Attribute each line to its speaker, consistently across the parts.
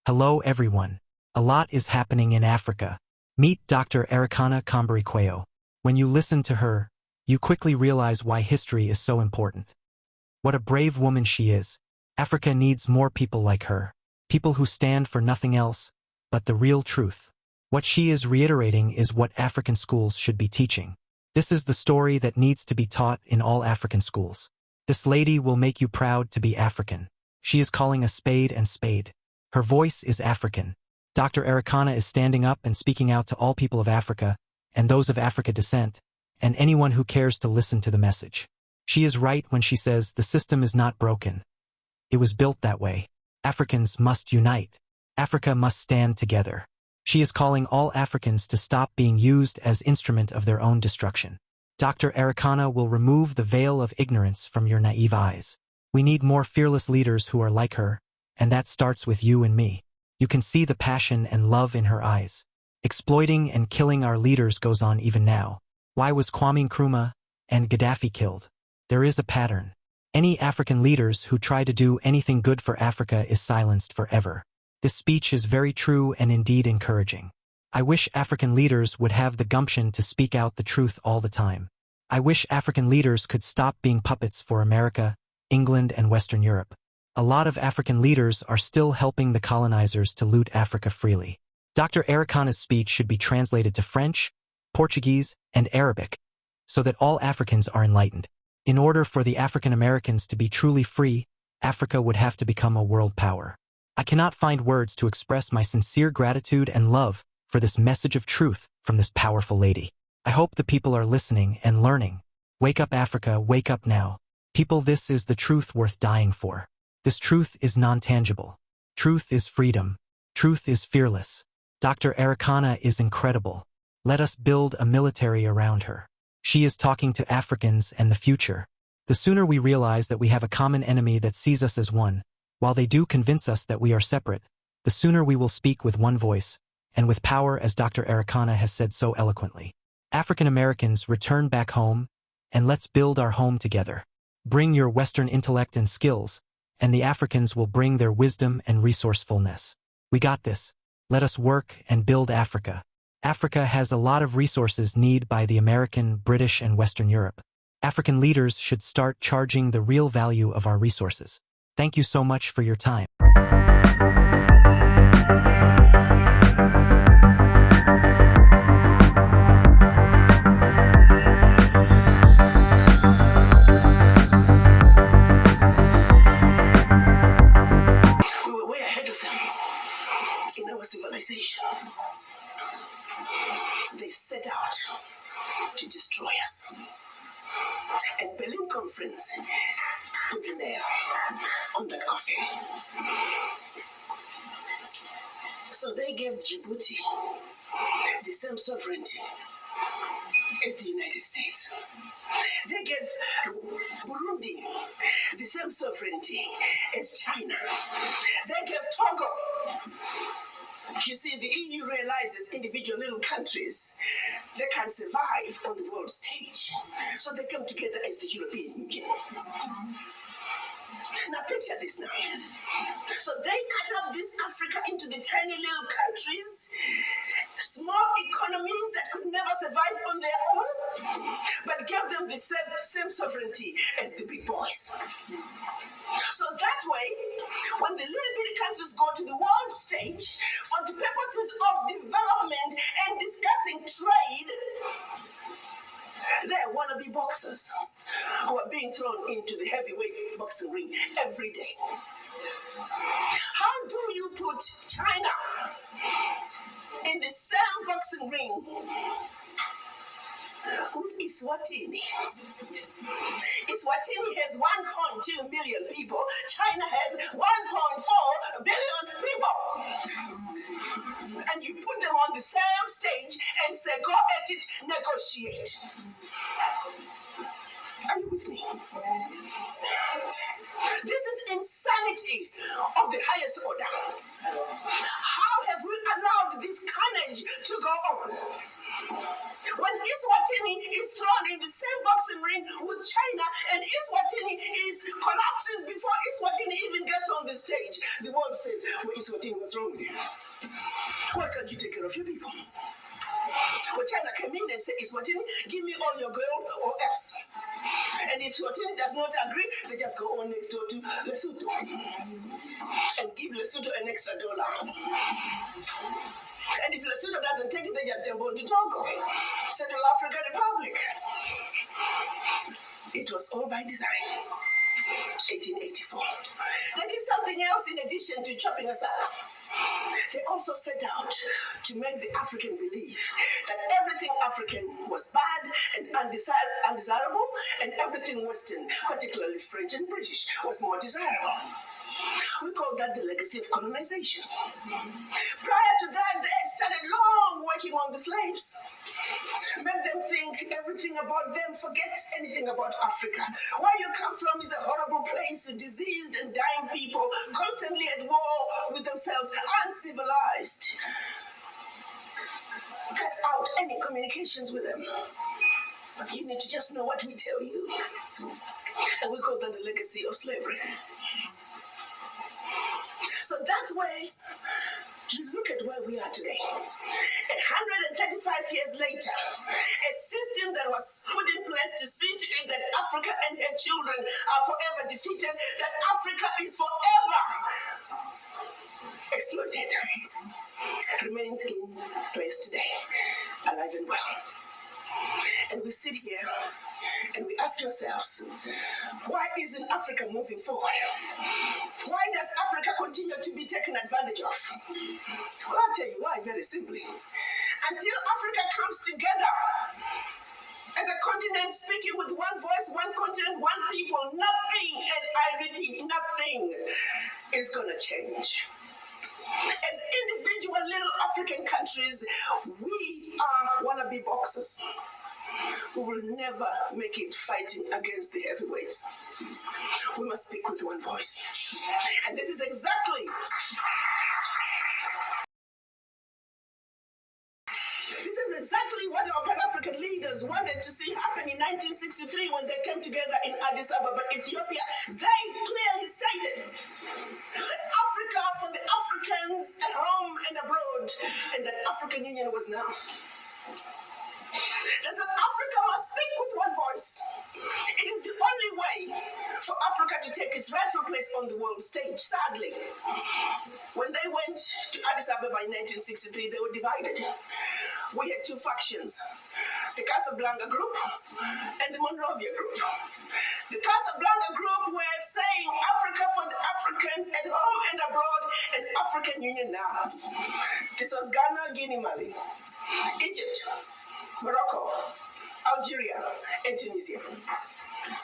Speaker 1: Hello everyone. A lot is happening in Africa. Meet Dr. Arikana Chihombori-Quao. When you listen to her, you quickly realize why history is so important. What a brave woman she is. Africa needs more people like her. People who stand for nothing else but the real truth. What she is reiterating is what African schools should be teaching. This is the story that needs to be taught in all African schools. This lady will make you proud to be African. She is calling a spade and spade. Her voice is African. Dr. Arikana is standing up and speaking out to all people of Africa, and those of Africa descent, and anyone who cares to listen to the message. She is right when she says the system is not broken. It was built that way. Africans must unite. Africa must stand together. She is calling all Africans to stop being used as instrument of their own destruction. Dr. Arikana will remove the veil of ignorance from your naive eyes. We need more fearless leaders who are like her, and that starts with you and me. You can see the passion and love in her eyes. Exploiting and killing our leaders goes on even now. Why was Kwame Nkrumah and Gaddafi killed? There is a pattern. Any African leaders who try to do anything good for Africa is silenced forever. This speech is very true and indeed encouraging. I wish African leaders would have the gumption to speak out the truth all the time. I wish African leaders could stop being puppets for America, England, and Western Europe. A lot of African leaders are still helping the colonizers to loot Africa freely. Dr. Arikana's speech should be translated to French, Portuguese, and Arabic, so that all Africans are enlightened. In order for the African Americans to be truly free, Africa would have to become a world power. I cannot find words to express my sincere gratitude and love for this message of truth from this powerful lady. I hope the people are listening and learning. Wake up, Africa, wake up now. People, this is the truth worth dying for. This truth is non-tangible. Truth is freedom. Truth is fearless. Dr. Arikana is incredible. Let us build a military around her. She is talking to Africans and the future. The sooner we realize that we have a common enemy that sees us as one, while they do convince us that we are separate, the sooner we will speak with one voice, and with power, as Dr. Arikana has said so eloquently. African Americans, return back home, and let's build our home together. Bring your Western intellect and skills, and the Africans will bring their wisdom and resourcefulness. We got this. Let us work and build Africa. Africa has a lot of resources needed by the American, British, and Western Europe. African leaders should start charging the real value of our resources. Thank you so much for your time.
Speaker 2: Civilization. They set out to destroy us. And Berlin Conference put the nail on that coffin. So they gave Djibouti the same sovereignty as the United States. They gave Burundi the same sovereignty as China. They gave Togo. You see, the EU realizes individual little countries, they can survive on the world stage. So they come together as the European Union. Now picture this now. So they cut up this Africa into the tiny little countries, small economies that could never survive on their own, but gave them the same sovereignty as the big boys. So that way, when the little bitty countries go to the world stage for the purposes of development and discussing trade, they're wannabe boxers who are being thrown into the heavyweight boxing ring every day. How do you put China in the same boxing ring with Eswatini? Eswatini has 1.2 million people. China has 1.4 billion people. And you put them on the same stage and say, go at it, negotiate. Are you with me? Yes. This is insanity of the highest order. How have we allowed this carnage to go on? When Eswatini is thrown in the same boxing ring with China and Eswatini is collapses before Eswatini even gets on the stage, the world says, well, Eswatini was wrong. with you? Why can't you take care of your people? Well, China came in and said, Eswatini, give me all your gold or else. And if Eswatini does not agree, they just go on next door to Lesotho and give Lesotho an extra $1. And if Lesotho doesn't take it, they just jump on to Togo, Central African Republic. It was all by design. 1884. They did something else in addition to chopping us up. They also set out to make the African believe that everything African was bad and undesirable, and everything Western, particularly French and British, was more desirable. We call that the legacy of colonization. Prior to that, they started long working on the slaves. Make them think everything about them, forget anything about Africa. Where you come from is a horrible place, diseased and dying people, constantly at war with themselves, uncivilized. Cut out any communications with them. You need to just know what we tell you. And we call that the legacy of slavery. So that's why you look at where we are today. 135 years later, a system that was put in place to see to it that Africa and her children are forever defeated, that Africa is forever exploited, remains in place today, alive and well. And we sit here and we ask ourselves, why isn't Africa moving forward? Why does Africa continue to be taken advantage of? Well, I'll tell you why, very simply. Until Africa comes together as a continent speaking with one voice, one continent, one people, nothing, and I repeat, nothing is going to change. As individual little African countries, we are wannabe boxers. We will never make it fighting against the heavyweights. We must speak with one voice. And this is exactly what our Pan-African leaders wanted to see happen in 1963 when they came together in Addis Ababa, Ethiopia. They clearly stated that Africa for the Africans at home and abroad, and that African Union was now. That Africa must speak with one voice. It is the only way for Africa to take its rightful place on the world stage. Sadly, when they went to Addis Ababa in 1963, they were divided. We had two factions, the Casablanca group and the Monrovia group. The Casablanca group were saying Africa for the Africans at home and abroad, and African Union now. This was Ghana, Guinea, Mali, Egypt, Morocco, Algeria, and Tunisia.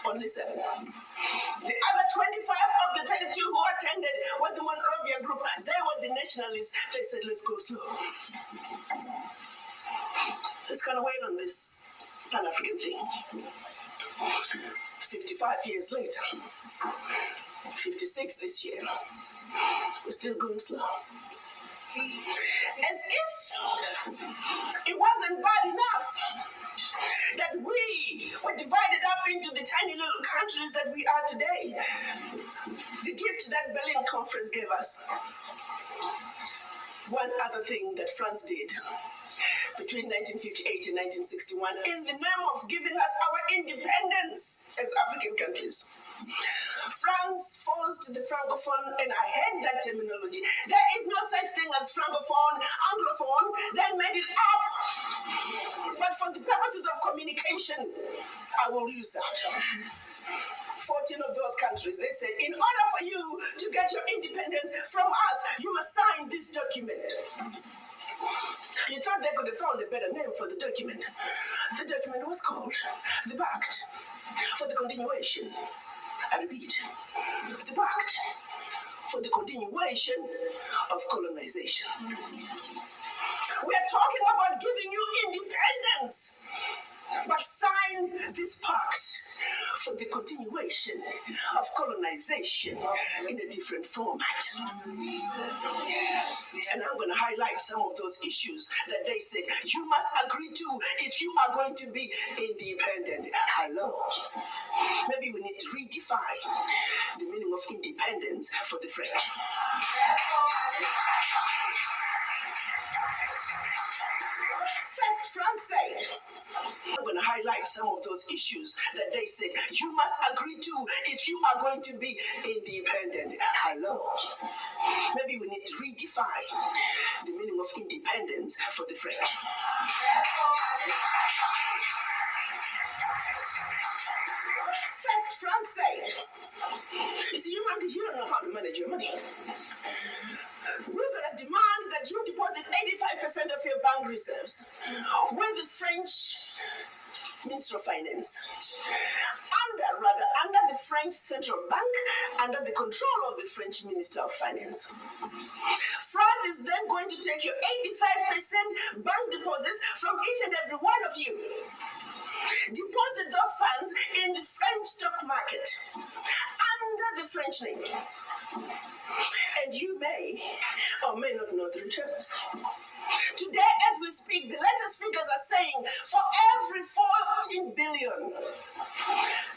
Speaker 2: Only 7. The other 25 of the 32 who attended were the Monrovia group. They were the nationalists. They said, let's go slow. Let's kind of wait on this Pan-African thing. 55 years later, 56 this year, we're still going slow. As if it wasn't bad enough that we were divided up into the tiny little countries that we are today. The gift that Berlin Conference gave us. One other thing that France did between 1958 and 1961 in the name of giving us our independence as African countries. France forced the Francophone, and I hate that terminology. There is no such thing as Francophone, Anglophone. They made it up. But for the purposes of communication, I will use that. 14 of those countries, they said, in order for you to get your independence from us, you must sign this document. You thought they could have found a better name for the document. The document was called the Pact for the Continuation. I repeat, the Pact for the Continuation of Colonization. We are talking about giving you independence, but sign this pact for the continuation of colonization in a different format. And I'm going to highlight some of those issues that they said you must agree to if you are going to be independent. Hello. Maybe we need to redefine the meaning of independence for the French. flight some of those issues that they said you must agree to if you are going to be independent. Hello. Maybe we need to redefine the meaning of independence for the French. First, France said, you see, you don't know how to manage your money. We're going to demand that you deposit 85% of your bank reserves with the French Minister of Finance. Under the French Central Bank, under the control of the French Minister of Finance. France is then going to take your 85% bank deposits from each and every one of you. Deposit those funds in the French stock market under the French name. And you may or may not know the returns. Today, as we speak, the latest figures are saying for every 14 billion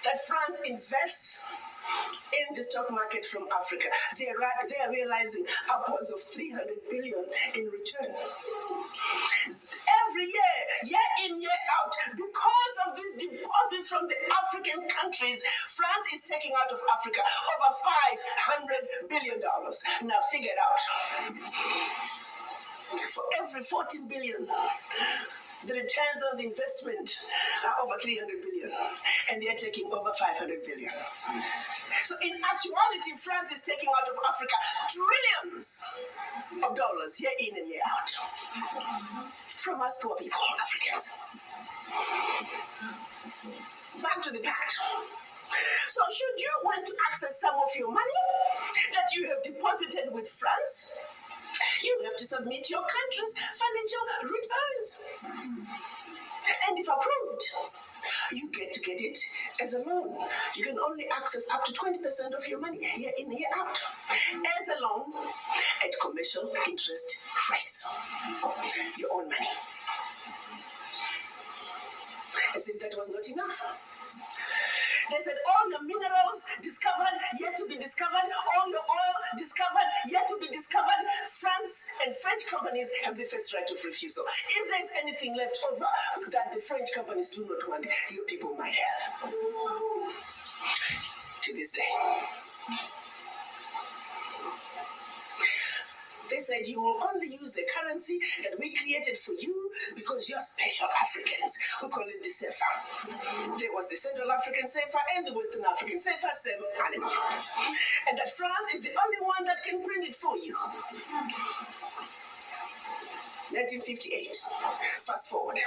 Speaker 2: that France invests in the stock market from Africa, they are realizing upwards of 300 billion in return. Every year in, year out, because of these deposits from the African countries, France is taking out of Africa over $500 billion. Now figure it out. For every 14 billion, the returns on the investment are over 300 billion, and they're taking over 500 billion. So in actuality, France is taking out of Africa trillions of dollars year in and year out from us poor people, Africans. Back to the pact. So should you want to access some of your money that you have deposited with France, you have to submit your country's financial returns. And if approved, you get to get it as a loan. You can only access up to 20% of your money year in, year out as a loan at commercial interest rates. Your own money. As if that was not enough. They said all your minerals discovered, yet to be discovered, all your oil discovered, yet to be discovered. France and French companies have the first right of refusal. If there's anything left over that the French companies do not want, your people might have. To this day. They said you will only use the currency that we created for you because you're special Africans. We call it the CFA. There was the Central African CFA and the Western African CFA, same animal. And that France is the only one that can print it for you. 1958. Fast forward.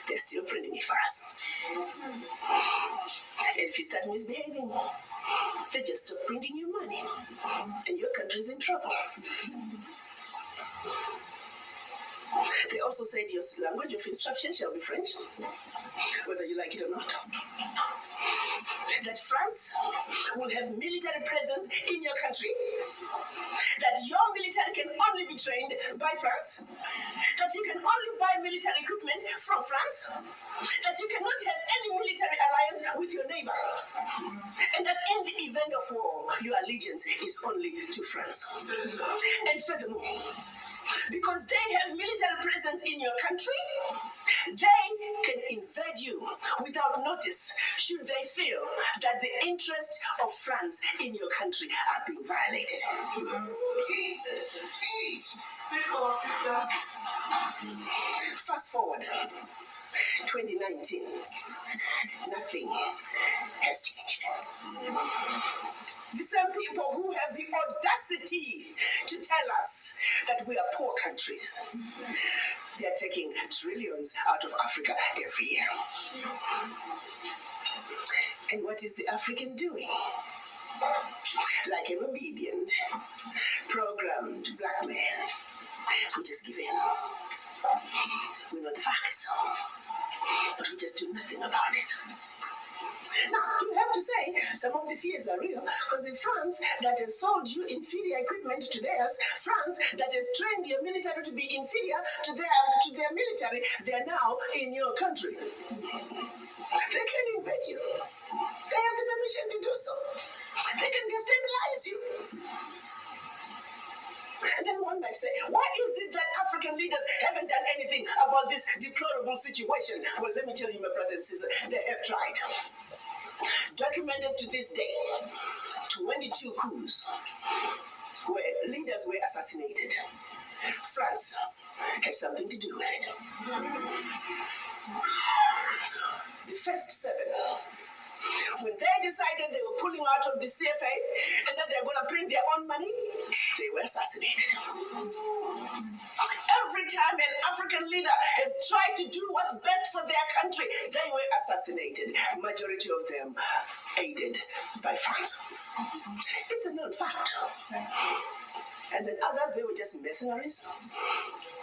Speaker 2: They're still printing it for us. And if you start misbehaving, they just stop printing your money. And your country's in trouble. They also said your language of instruction shall be French, whether you like it or not. That France will have military presence in your country. That your military can only be trained by France. That you can only buy military equipment from France. That you cannot have any military alliance with your neighbor. And that in the event of war, your allegiance is only to France. And furthermore, because they have military presence in your country, they can invade you without notice should they feel that the interests of France in your country are being violated. Teach, sister, teach. Speak on, sister. Fast forward, 2019, nothing has changed. The same people who have the audacity to tell us that we are poor countries, they are taking trillions out of Africa every year. And what is the African doing? Like an obedient, programmed black man who just give in. We know the facts, but we just do nothing about it. Now, you have to say some of the fears are real, because in France, that has sold you inferior equipment to theirs, France, that has trained your military to be inferior to their military, they are now in your country. They can invade you. They have the permission to do so. They can destabilize you. And then one might say, why is it that African leaders haven't done anything about this deplorable situation? situation. Well, let me tell you, my brothers and sisters, they have tried. Documented to this day, 22 coups where leaders were assassinated. France has something to do with it. The first 7, when they decided they were pulling out of the CFA and that they're going to print their own money, they were assassinated. Every time an African leader has tried to do what's best for their country, they were assassinated. Majority of them aided by France. It's a known fact. And then others, they were just mercenaries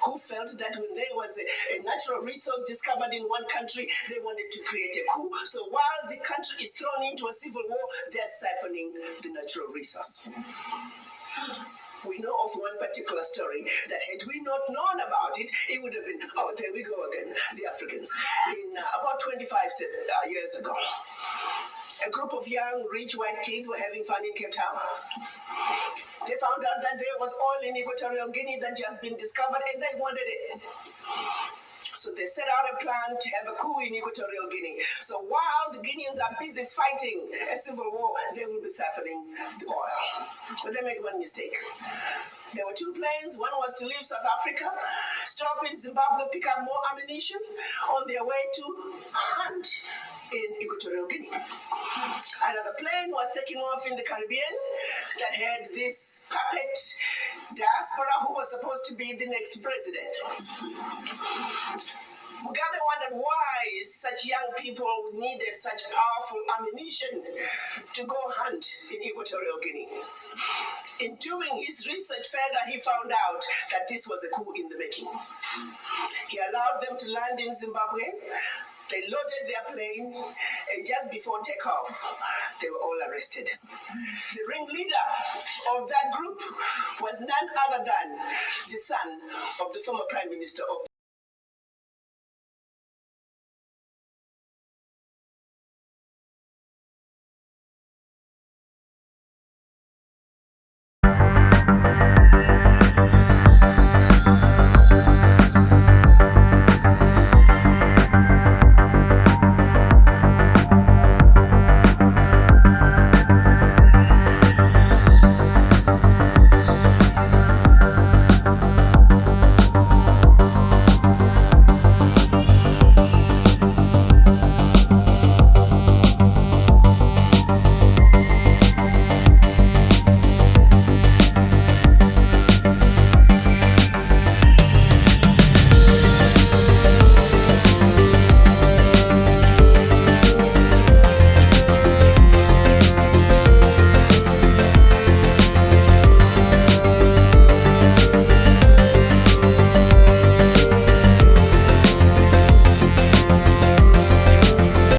Speaker 2: who felt that when there was a natural resource discovered in one country, they wanted to create a coup. So while the country is thrown into a civil war, they're siphoning the natural resource. We know of one particular story that had we not known about it, it would have been, oh, there we go again, the Africans. In about 25 years ago, a group of young, rich white kids were having fun in Cape Town. They found out that there was oil in Equatorial Guinea that just been discovered and they wanted it. So they set out a plan to have a coup in Equatorial Guinea. So while the Guineans are busy fighting a civil war, they will be siphoning the oil. But they made one mistake. There were 2 planes. One was to leave South Africa, stop in Zimbabwe, pick up more ammunition on their way to hunt in Equatorial Guinea. Another plane was taking off in the Caribbean that had this puppet diaspora who was supposed to be the next president. Mugabe wondered why such young people needed such powerful ammunition to go hunt in Equatorial Guinea. In doing his research further, he found out that this was a coup in the making. He allowed them to land in Zimbabwe. They loaded their plane, and just before takeoff, they were all arrested. The ringleader of that group was none other than the son of the former Prime Minister of